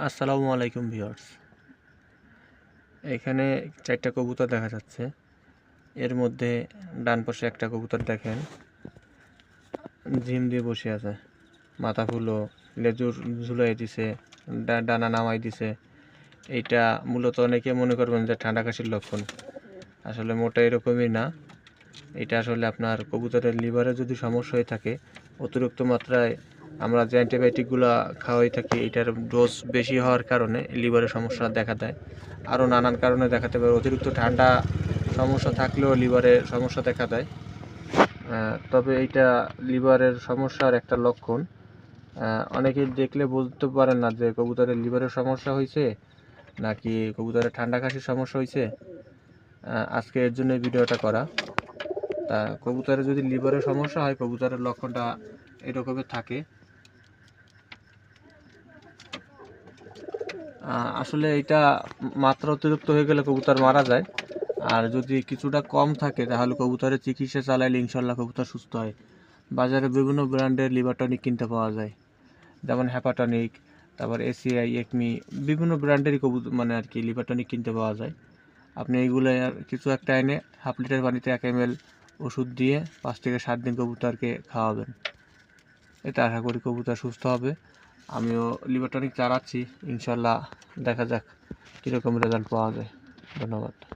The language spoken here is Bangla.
আসসালামু আলাইকুম ভিউয়ার্স। এখানে 4টা কবুতর দেখা যাচ্ছে। এর মধ্যে ডান পাশে একটা কবুতর দেখেন ঝিম দিয়ে বসে আছে, মাথা ফুলো, লেজুর ঝুলাই দিছে, ডানা নামাই দিছে। এইটা মূলত অনেকে মনে করবেন যে ঠান্ডা কাশির লক্ষণ। আসলে মোটা এরকমই না। এটা আসলে আপনার কবুতরের লিভারে যদি সমস্যা হয়ে থাকে, অতিরিক্ত মাত্রায় আমরা যে অ্যান্টিবায়োটিকগুলো খাওয়াই থাকি এটার ডোজ বেশি হওয়ার কারণে লিভারের সমস্যা দেখা দেয়। আরও নানান কারণে দেখাতে পারে। অতিরিক্ত ঠান্ডা সমস্যা থাকলেও লিভারের সমস্যা দেখা দেয়। তবে এইটা লিভারের সমস্যার একটা লক্ষণ। অনেকেই দেখলে বুঝতে পারেন না যে কবুতরের লিভারের সমস্যা হয়েছে নাকি কবুতরের ঠান্ডা কাশির সমস্যা হয়েছে। আজকে এর জন্য ভিডিওটা করা। তা কবুতরের যদি লিভারের সমস্যা হয়, কবুতরের লক্ষণটা এরকমের থাকে। আসলে এটা মাত্রা অতিরিক্ত হয়ে গেলে কবুতর মারা যায়। আর যদি কিছুটা কম থাকে তাহলে কবুতরের চিকিৎসা চালাইলে ইনশাল্লাহ কবুতর সুস্থ হয়। বাজারে বিভিন্ন ব্র্যান্ডের লিভার টনিক কিনতে পাওয়া যায়, যেমন হ্যাপাটনিক, তারপর এসিআই, একমি, বিভিন্ন ব্র্যান্ডেরই মানে আর কি লিভার টনিক কিনতে পাওয়া যায়। আপনি এইগুলো কিছু একটা এনে হাফ লিটার পানিতে 1 ml ওষুধ দিয়ে 5 থেকে 7 দিন কবুতরকে খাওয়াবেন। এতে আশা করি কবুতর সুস্থ হবে। আমিও লিভার টনিক চালাচ্ছি, ইনশাল্লাহ দেখা যাক কীরকম রেজাল্ট পাওয়া যায়। ধন্যবাদ।